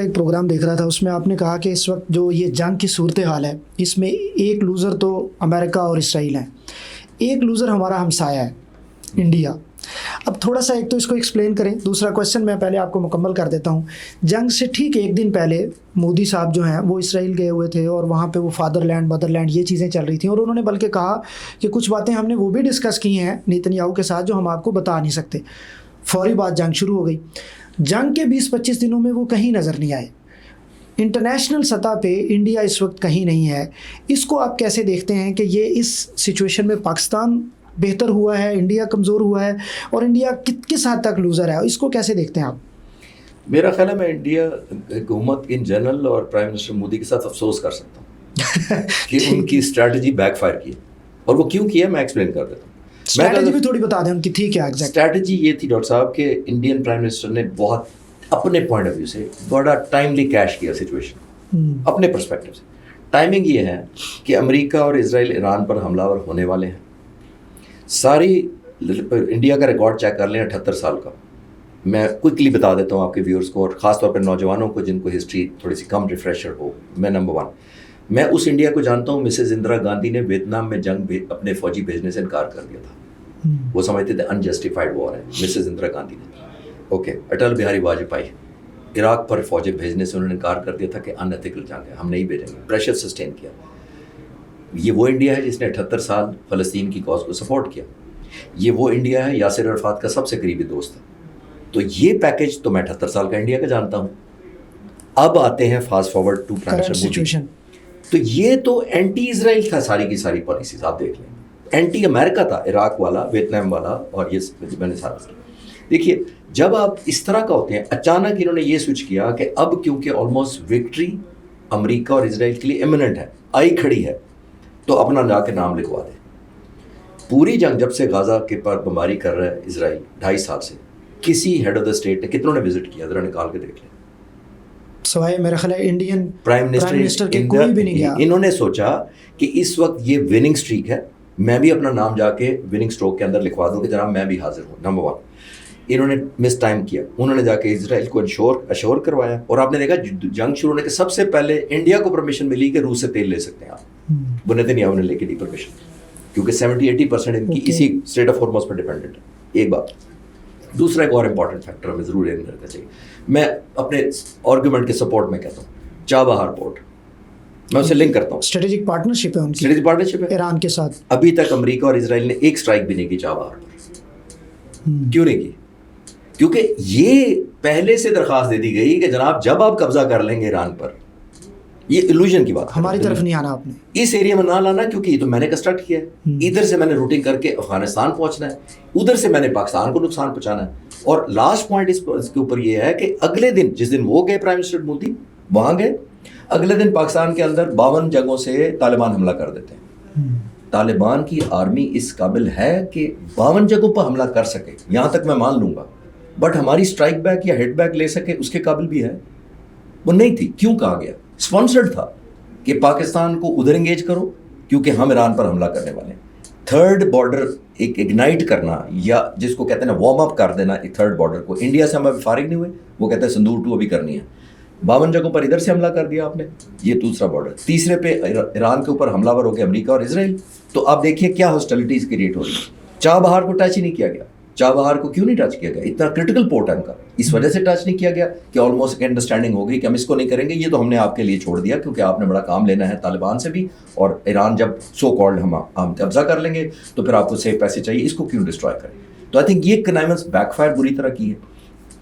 ایک پروگرام دیکھ رہا تھا، اس میں آپ نے کہا کہ اس وقت جو یہ جنگ کی صورتحال ہے اس میں ایک لوزر تو امریکہ اور اسرائیل ہیں، ایک لوزر ہمارا ہمسایہ ہے انڈیا. اب تھوڑا سا ایک تو اس کو ایکسپلین کریں. دوسرا کویشچن میں پہلے آپ کو مکمل کر دیتا ہوں. جنگ سے ٹھیک ایک دن پہلے مودی صاحب جو ہیں وہ اسرائیل گئے ہوئے تھے اور وہاں پہ وہ فادر لینڈ مدر لینڈ یہ چیزیں چل رہی تھیں، اور انہوں نے بلکہ کہا کہ کچھ باتیں ہم نے وہ بھی ڈسکس کی ہیں نیتن یاہو کے ساتھ جو ہم آپ کو بتا نہیں سکتے. فوری بات جنگ شروع ہو گئی. جنگ کے 20-25 دنوں میں وہ کہیں نظر نہیں آئے. انٹرنیشنل سطح پہ انڈیا اس وقت کہیں نہیں ہے. اس کو آپ کیسے دیکھتے ہیں کہ یہ اس سچویشن میں پاکستان بہتر ہوا ہے، انڈیا کمزور ہوا ہے، اور انڈیا کس حد تک لوزر ہے؟ اس کو کیسے دیکھتے ہیں آپ؟ میرا خیال ہے میں انڈیا حکومت ان جنرل اور پرائم منسٹر مودی کے ساتھ افسوس کر سکتا ہوں کہ ان کی اسٹریٹجی بیک فائر کی، اور وہ کیوں کیا میں ایکسپلین کر دیتا ہوں. اسٹریٹجی بھی تھوڑی بتا دیں ان کی تھی کیا ایگزیکٹ؟ اسٹریٹجی یہ تھی ڈاکٹر صاحب کہ انڈین پرائم منسٹر نے بہت اپنے پوائنٹ آف ویو سے بڑا ٹائملی کیش کیا سچویشن اپنے پرسپیکٹو سے. ٹائمنگ یہ ہے کہ امریکہ اور اسرائیل ایران پر حملہ آور ہونے والے ہیں. ساری انڈیا کا ریکارڈ چیک کر لیں 78 سال کا. میں کوئکلی بتا دیتا ہوں آپ کے ویورز کو، اور خاص طور پر نوجوانوں کو جن کو ہسٹری تھوڑی سی کم ریفریشر ہو. میں نمبر 1 میں اس انڈیا کو جانتا ہوں مسز اندرا گاندھی نے ویتنام میں جنگ اپنے فوجی بھیجنے سے انکار کر دیا تھا. وہ سمجھتے تھے انجسٹیفائڈ وار ہے. مسز اندرا گاندھی نے اوکے. اٹل بہاری واجپئی عراق پر فوجیں بھیجنے سے انہوں نے انکار کر دیا تھا کہ ان ایتھیکل جنگ ہے، ہم نہیں بھیجیں گے. پریشر سسٹین کیا. یہ وہ انڈیا ہے جس نے 78 سال فلسطین کی کاز کو سپورٹ کیا. یہ وہ انڈیا ہے یاسر عرفات کا سب سے قریبی دوست ہے. تو یہ پیکج تو میں 78 سال کا انڈیا کا جانتا ہوں. اب آتے ہیں fast forward to prime minister Modi. تو یہ تو اینٹی اسرائیل تھا ساری کی ساری پالیسیز. آپ دیکھ لیں اینٹی امریکہ تھا، عراق والا، ویتنام والا، اور یہ میں نے سارا. دیکھیے جب آپ اس طرح کا ہوتے ہیں، اچانک انہوں نے یہ سوئچ کیا کہ اب کیونکہ آلموسٹ وکٹری امریکہ اور اسرائیل کے لیے امیوننٹ ہے، آئی کھڑی ہے، تو اپنا جا کے نام لکھوا دیں. پوری جنگ جب سے غزہ کے پر بمباری کر رہا ہے اسرائیل 2.5 سال سے، کسی ہیڈ آف دا اسٹیٹ نے کتنوں نے وزٹ کیا؟ ذرا نکال کے دیکھ لیں. سوائے میرا خیال ہے انڈین پرائم منسٹر کے کوئی بھی نہیں گیا. انہوں نے سوچا کہ اس وقت یہ وننگ اسٹریک ہے، میں بھی اپنا نام جا کے وننگ اسٹروک کے اندر لکھوا دوں کہ جناب میں بھی حاضر ہوں. نمبر 1 انہوں نے مس ٹائم کیا. انہوں نے جا کے اسرائیل کو اشور کروایا، اور آپ نے دیکھا جنگ شروع ہونے کے سب سے پہلے انڈیا کو پرمیشن ملی کہ روس سے تیل لے سکتے ہیں آپ. وہ نیتنیاہو نے لے کے دی پرمیشن، کیونکہ 70-80% ان کی اسی street of harms per dependent ہے. ایک بات. دوسرا ایک اور امپورٹنٹ فیکٹر ہمیں ضرور یاد رکھنا چاہیے. میں اپنے آرگومنٹ کے سپورٹ میں کہتا ہوں چابہار پورٹ، میں اسے لنک کرتا ہوں. اسٹریٹجک پارٹنرشپ ہے ان کی، اسٹریٹجک پارٹنرشپ ہے ایران کے ساتھ. ابھی تک امریکہ اور اسرائیل نے ایک اسٹرائک بھی نہیں کی چابہار پر. کیوں نہیں کی؟ کیونکہ یہ پہلے سے درخواست دے دی گئی کہ جناب جب آپ قبضہ کر لیں گے ایران پر، یہ الوژن کی بات، ہماری طرف نہیں آنا، آپ نے اس ایریا میں نہ لانا، کیونکہ یہ تو میں نے کنسٹرکٹ کیا ہے. ادھر سے میں نے روٹنگ کر کے افغانستان پہنچنا ہے، ادھر سے میں نے پاکستان کو نقصان پہنچانا ہے. اور لاسٹ پوائنٹ اس کے اوپر یہ ہے کہ اگلے دن جس دن وہ گئے پرائم منسٹر مودی وہاں گئے، اگلے دن پاکستان کے اندر 52 جگہوں سے طالبان حملہ کر دیتے ہیں. طالبان کی آرمی اس قابل ہے کہ 52 جگہوں پر حملہ کر سکے، یہاں تک میں مان لوں گا، بٹ ہماری اسٹرائک بیک یا ہٹ بیک لے سکے اس کے قابل بھی ہے؟ وہ نہیں تھی. کیوں کہا گیا؟ اسپانسرڈ تھا کہ پاکستان کو ادھر انگیج کرو کیونکہ ہم ایران پر حملہ کرنے والے ہیں. تھرڈ بارڈر ایک اگنائٹ کرنا، یا جس کو کہتے ہیں نا وارم اپ کر دینا تھرڈ بارڈر کو. انڈیا سے ہم ابھی فارغ نہیں ہوئے، وہ کہتے ہیں سندور 2 ابھی کرنی ہے. 52 جگہوں پر ادھر سے حملہ کر دیا آپ نے، یہ دوسرا بارڈر. تیسرے پہ ایران کے اوپر حملہ ور ہو گیا امریکہ اور اسرائیل. تو آپ دیکھیے کیا ہاسٹیلٹیز کریٹ ہو رہی ہے. چابہار کو ٹچ ہی نہیں کیا گیا. چابہار کو کیوں نہیں ٹچ کیا گیا؟ اتنا کرٹیکل پورٹ ہے ان کا، اس وجہ سے ٹچ نہیں کیا گیا کہ آلموسٹ ایک انڈرسٹینڈنگ ہو گئی کہ ہم اس کو نہیں کریں گے، یہ تو ہم نے آپ کے لیے چھوڑ دیا کیونکہ آپ نے بڑا کام لینا ہے طالبان سے بھی، اور ایران جب سو کالڈ ہم قبضہ کر لیں گے تو پھر آپ کو سیف پیسے چاہیے، اس کو کیوں ڈسٹرائے کریں. تو آئی تھنک یہ کنائمنس بیک فائر بری طرح کی ہے.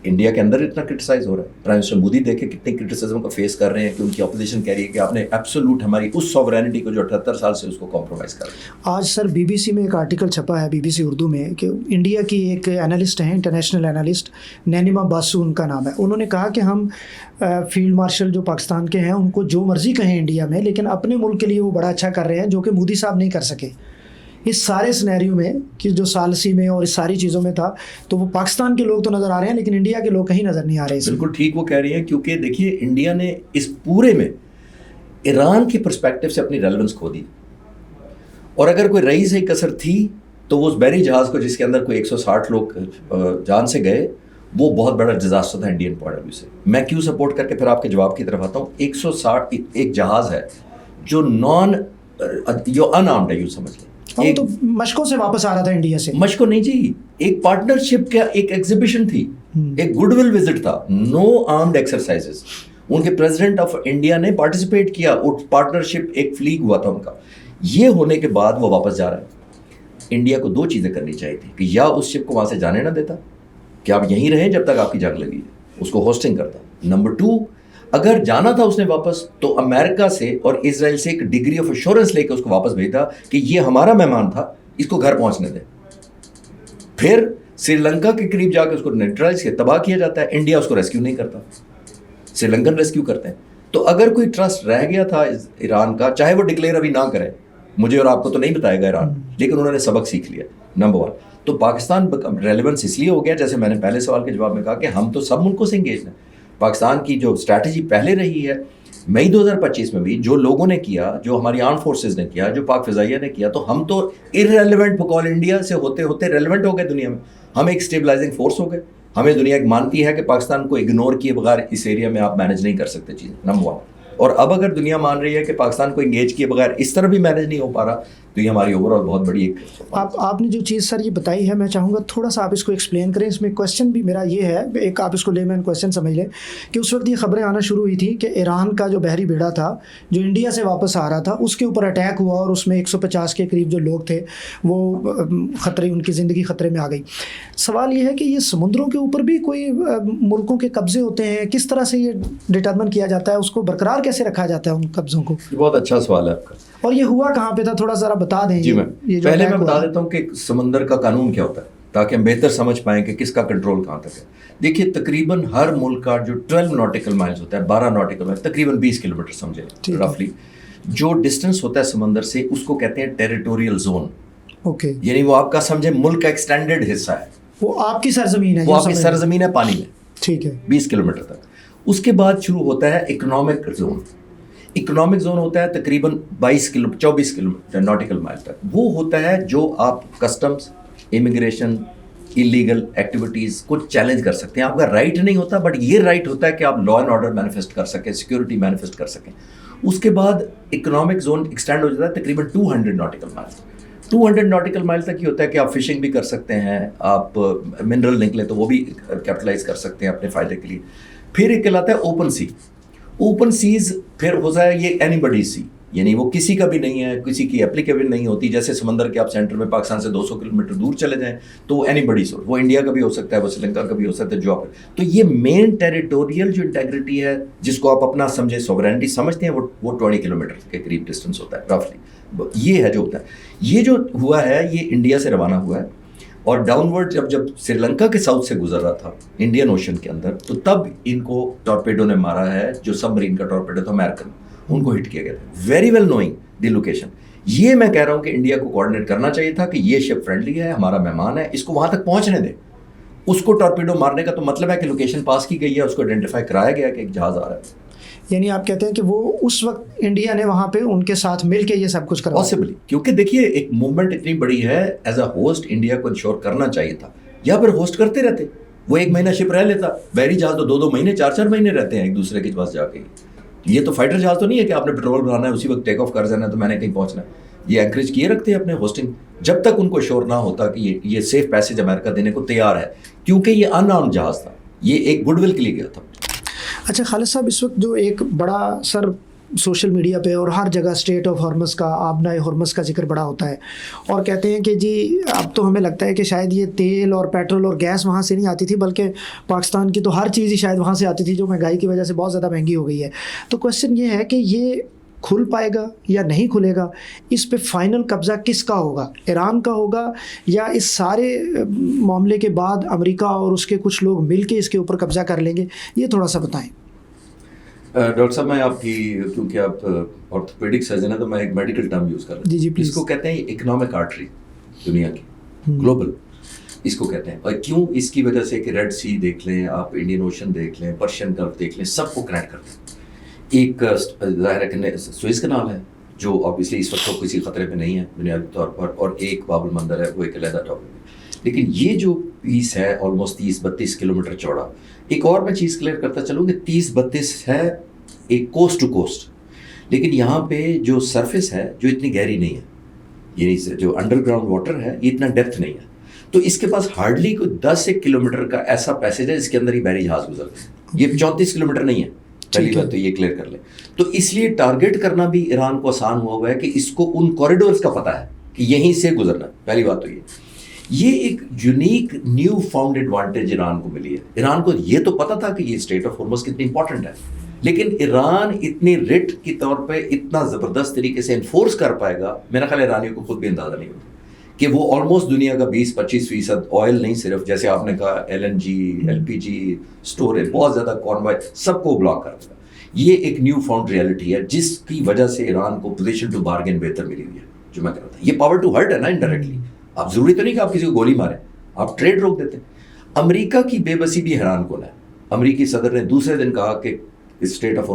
انڈیا کے اندر اتنا کرٹیسائز ہو رہا ہے. پرائم منسٹر مودی دیکھے کتنے کرٹیسزم کا فیس کر رہے ہیں کہ ان کی اپوزیشن کہہ رہی ہے کہ آپ نے ایبسولوٹ ہماری اس سوورینٹی کو جو 78 سال سے اس کو کمپرومائز کر رہے ہیں. آج سر بی بی سی میں ایک آرٹیکل چھپا ہے، بی بی سی اردو میں، کہ انڈیا کی ایک اینالسٹ ہیں، انٹرنیشنل اینالسٹ، نینما باسو ان کا نام ہے. انہوں نے کہا کہ ہم فیلڈ مارشل جو پاکستان کے ہیں ان کو جو مرضی کہیں انڈیا میں، لیکن اپنے ملک کے لیے وہ بڑا اچھا کر رہے ہیں جو کہ مودی صاحب نہیں کر سکے. اس سارے سنیریو میں کہ جو سالسی میں اور اس ساری چیزوں میں تھا، تو وہ پاکستان کے لوگ تو نظر آ رہے ہیں لیکن انڈیا کے لوگ کہیں نظر نہیں آ رہے. بالکل ٹھیک وہ کہہ رہی ہیں، کیونکہ دیکھیے انڈیا نے اس پورے میں ایران کی پرسپیکٹو سے اپنی ریلیونس کھو دی. اور اگر کوئی رہی صحیح کسر تھی تو وہ اس بحری جہاز کو جس کے اندر کوئی 160 لوگ جان سے گئے، وہ بہت بڑا ڈیزاسٹر تھا انڈین پوائنٹ آف ویو سے. میں کیوں سپورٹ کر کے پھر آپ کے جواب کی طرف آتا ہوں. 160 ایک جہاز ہے جو ان آرمڈ ہے, یوں سمجھ لیں. وہ تو مشکوں سے واپس آ رہا تھا انڈیا سے. مشکو نہیں جی, ایک پارٹنرشپ کا ایک ایگزیبیشن تھی, ایک گڈ ول وزٹ تھا, نو آرمڈ ایکسرسائزز. ان کے پریزیڈنٹ آف انڈیا نے پارٹیسپیٹ کیا, پارٹنرشپ ایک فلیگ ہوا تھا ان کا. یہ ہونے کے بعد وہ واپس جا رہا ہے. انڈیا کو 2 چیزیں کرنی چاہیے تھی کہ یا اس شپ کو وہاں سے جانے نہ دیتا کہ آپ یہیں رہیں جب تک آپ کی جنگ لگی ہے, اس کو ہوسٹنگ کرتا. نمبر 2, اگر جانا تھا اس نے واپس تو امریکہ سے اور اسرائیل سے ایک ڈگری آف ایشورنس لے کے اس کو واپس بھیجتا کہ یہ ہمارا مہمان تھا, اس کو گھر پہنچنے دیں. پھر سری لنکا کے قریب جا کے اس کو نیوٹرلائز کیا, تباہ کیا جاتا ہے. انڈیا اس کو ریسکیو نہیں کرتا, سری لنکن ریسکیو کرتے ہیں. تو اگر کوئی ٹرسٹ رہ گیا تھا ایران کا, چاہے وہ ڈکلیئر ابھی نہ کرے, مجھے اور آپ کو تو نہیں بتائے گا ایران, لیکن انہوں نے سبق سیکھ لیا. نمبر 1 تو پاکستان ریلیونس اس لیے ہو گیا, جیسے میں نے پہلے سوال کے جواب میں کہا کہ ہم تو سب ملکوں سے انگیج ہیں. پاکستان کی جو اسٹریٹجی پہلے رہی ہے, مئی 2025 میں بھی جو لوگوں نے کیا, جو ہماری آرم فورسز نے کیا, جو پاک فضائیہ نے کیا, تو ہم تو ارریلیونٹ بقول انڈیا سے ہوتے ہوتے ریلیونٹ ہو گئے دنیا میں. ہم ایک اسٹیبلائزنگ فورس ہو گئے. ہمیں دنیا ایک مانتی ہے کہ پاکستان کو اگنور کیے بغیر اس ایریا میں آپ مینیج نہیں کر سکتے چیزیں. نمبر 1. اور اب اگر دنیا مان رہی ہے کہ پاکستان کو انگیج کیے بغیر اس طرح بھی مینیج نہیں ہو پا رہا, تو یہ ہماری اوور آل بہت بڑی ایک آپ نے جو چیز سر یہ بتائی ہے, میں چاہوں گا تھوڑا سا آپ اس کو ایکسپلین کریں. اس میں کویشچن بھی میرا یہ ہے, ایک آپ اس کو لیمن کویشچن سمجھ لیں کہ اس وقت یہ خبریں آنا شروع ہوئی تھی کہ ایران کا جو بحری بیڑا تھا جو انڈیا سے واپس آ رہا تھا, اس کے اوپر اٹیک ہوا اور اس میں 150 کے قریب جو لوگ تھے وہ خطرے, ان کی زندگی خطرے میں آ گئی. سوال یہ ہے کہ یہ سمندروں کے اوپر بھی کوئی ملکوں کے قبضے ہوتے ہیں, کس طرح سے یہ ڈٹرمن کیا جاتا ہے, اس کو برقرار کیسے رکھا جاتا ہے ان قبضوں کو؟ بہت اچھا سوال ہے آپ کا. اور یہ ہوا کہاں پہ تھا, تھوڑا ذرا بتا دیں. جی, میں پہلے میں بتا دیتا ہوں کہ سمندر کا قانون کیا ہوتا ہے تاکہ ہم بہتر سمجھ پائیں کہ کس کا کنٹرول کہاں تک ہے. دیکھیے تقریباً ہر ملک کا جو 12 ناٹیکل مائلز ہوتا ہے, 12 ناٹیکل مائل تقریباً 20 کلومیٹر سمجھے رفلی, جو ڈسٹینس ہوتا ہے سمندر سے, اس کو کہتے ہیں ٹیریٹوریل زون. اوکے, یعنی وہ آپ کا سمجھے ملک کا ایکسٹینڈڈ حصہ ہے, وہ آپ کی سرزمین ہے, وہ آپ کی سرزمین ہے پانی میں. ٹھیک ہے, 20 کلومیٹر تک. اس کے بعد شروع ہوتا ہے اکنامک زون. اکنامک زون ہوتا ہے تقریباً 24 کلومیٹر ناٹیکل مائل تک. وہ ہوتا ہے جو آپ کسٹمز, امیگریشن, ایلیگل ایکٹیویٹیز کو چیلنج کر سکتے ہیں. آپ کا رائٹ نہیں ہوتا, بٹ یہ رائٹ ہوتا ہے کہ آپ لا اینڈ آرڈر مینیفیسٹ کر سکیں, سیکورٹی مینیفیسٹ کر سکیں. اس کے بعد اکنامک زون ایکسٹینڈ ہو جاتا ہے تقریباً 200 ناٹیکل مائل. 200 ناٹیکل مائل تک یہ ہوتا ہے کہ آپ فشنگ بھی کر سکتے ہیں, آپ منرل نکلے تو وہ بھی کیپٹلائز کر سکتے ہیں اپنے فائدے کے لیے. پھر ایک کہلاتا ہے اوپن سی. اوپن سیز پھر ہو جائے یہ اینی بڈی سی, یعنی وہ کسی کا بھی نہیں ہے, کسی کی اپلیکیبل نہیں ہوتی. جیسے سمندر کے آپ سینٹر میں پاکستان سے 200 کلومیٹر دور چلے جائیں تو وہ اینی بڈی سورس, وہ انڈیا کا بھی ہو سکتا ہے, وہ سری لنکا کا بھی ہو سکتا ہے, جو آپ. تو یہ مین ٹیریٹوریل جو انٹیگریٹی ہے جس کو آپ اپنا سمجھے سوورینٹی سمجھتے ہیں, وہ 20 کلومیٹر کے قریب ڈسٹینس ہوتا ہے رفلی. یہ ہے جو ہوتا ہے. یہ جو ہوا ہے یہ انڈیا سے روانہ ہوا ہے, اور ڈاؤن ورڈ جب سری لنکا کے ساؤتھ سے گزر رہا تھا انڈین اوشن کے اندر, تو تب ان کو ٹارپیڈو نے مارا ہے, جو سب مرین کا ٹارپیڈو تھا امریکن, ان کو ہٹ کیا گیا تھا. Very well knowing the location. یہ میں کہہ رہا ہوں کہ انڈیا کو کوآرڈینیٹ کرنا چاہیے تھا کہ یہ شپ فرینڈلی ہے, ہمارا مہمان ہے, اس کو وہاں تک پہنچنے دیں. اس کو ٹارپیڈو مارنے کا تو مطلب ہے کہ لوکیشن پاس کی گئی ہے, اس کو آئیڈینٹیفائی کرایا گیا کہ ایک جہاز آ رہا ہے. یعنی آپ کہتے ہیں کہ وہ اس وقت انڈیا نے وہاں پہ ان کے ساتھ مل کے یہ سب کچھ کروایا. پاسبلی, کیونکہ دیکھیے ایک موومنٹ اتنی بڑی ہے, ایز اے ہوسٹ انڈیا کو انشور کرنا چاہیے تھا, یا پھر ہوسٹ کرتے رہتے. وہ 1 مہینہ شپ رہ لیتا, بحری جہاز تو 2 مہینے 4 مہینے رہتے ہیں ایک دوسرے کے پاس جا کے. یہ تو فائٹر جہاز تو نہیں ہے کہ آپ نے پیٹرول بھرانا ہے اسی وقت ٹیک آف کر جانا ہے تو میں نے کہیں پہنچنا ہے. یہ انکریج کیے رکھتے ہیں اپنے ہوسٹنگ, جب تک ان کو شور نہ ہوتا کہ یہ سیف پیسیج امریکہ دینے کو تیار ہے, کیونکہ یہ ان آرمڈ جہاز تھا, یہ ایک گڈ ول کے لیے گیا تھا. اچھا خالد صاحب, اس وقت جو ایک بڑا سر سوشل میڈیا پہ اور ہر جگہ اسٹریٹ آف ہارمز کا, آبنائے ہارمز کا ذکر بڑا ہوتا ہے, اور کہتے ہیں کہ جی اب تو ہمیں لگتا ہے کہ شاید یہ تیل اور پیٹرول اور گیس وہاں سے نہیں آتی تھی, بلکہ پاکستان کی تو ہر چیز ہی شاید وہاں سے آتی تھی, جو مہنگائی کی وجہ سے بہت زیادہ مہنگی ہو گئی ہے. تو کویشچن یہ ہے کہ یہ کھل پائے گا یا نہیں کھلے گا, اس پہ فائنل قبضہ کس کا ہوگا, ایران کا ہوگا, یا اس سارے معاملے کے بعد امریکہ اور اس کے کچھ لوگ مل کے اس کے اوپر قبضہ کر لیں گے؟ یہ تھوڑا سا بتائیں. ڈاکٹر صاحب میں آپ کی, کیونکہ آپ آرتھوپیڈک سرجن ہیں تو میں ایک میڈیکل ٹرم یوز کر رہا ہوں. جی پلیز. اس کو کہتے ہیں اکنامک آرٹری دنیا کی, گلوبل اس کو کہتے ہیں. اور کیوں, اس کی وجہ سے کہ ریڈ سی دیکھ لیں آپ, انڈین اوشن دیکھ لیں, پرشین گلف دیکھ لیں, سب کو کنیکٹ کرتے ہیں. ایک ظاہر ہے کہ سوئز کنال ہے جو obviously اس وقت تو کسی خطرے میں نہیں ہے بنیادی طور پر, اور ایک باب المندر ہے وہ ایک علیحدہ ٹاپک ہے. لیکن یہ جو پیس ہے آلموسٹ 30-32 کلومیٹر چوڑا. ایک اور میں چیز کلیئر کرتا چلوں کہ 30-32 ہے ایک کوسٹ ٹو کوسٹ, لیکن یہاں پہ جو سرفیس ہے جو اتنی گہری نہیں ہے, یعنی جو انڈر گراؤنڈ واٹر ہے یہ اتنا ڈیپتھ نہیں ہے, تو اس کے پاس ہارڈلی کوئی 10 کلومیٹر کا ایسا پیسیج ہے جس کے اندر ہی بحری جہاز گزرتے ہیں. یہ 34 کلومیٹر نہیں ہے, پہلی بات تو یہ کلیئر کر لیں. تو اس لیے ٹارگیٹ کرنا بھی ایران کو آسان ہوا ہے کہ اس کو ان کوریڈورز کا پتہ ہے کہ یہیں سے گزرنا. پہلی بات تو یہ ایک unique new found advantage Iran کو ملی ہے. ایران کو یہ تو پتہ تھا کہ یہ اسٹریٹ آف ہارمز کتنی امپورٹنٹ ہے, لیکن ایران اتنی رٹ کی طور پہ اتنا زبردست طریقے سے انفورس کر پائے گا, میرا خیال ایرانیوں کو خود بھی اندازہ نہیں ہوتا کہ وہ آلموسٹ دنیا کا 20-25% آئل نہیں, صرف جیسے آپ نے کہا LNG LPG اسٹوریج, بہت زیادہ کانوائے, سب کو بلاک کر دے گا. یہ ایک نیو فاؤنڈ ریئلٹی ہے جس کی وجہ سے ایران کو پوزیشن ٹو بارگین بہتر ملی ہوئی ہے. جو میں کہہ رہا تھا یہ پاور ٹو ہرٹ ہے نا انڈائریکٹلی. آپ ضروری تو نہیں کہ آپ کسی کو گولی ماریں, آپ ٹریڈ روک دیتے. امریکہ کی بے بسی بھی حیران کن ہے. امریکی صدر نے دوسرے دن کہا کہ اسٹریٹ آف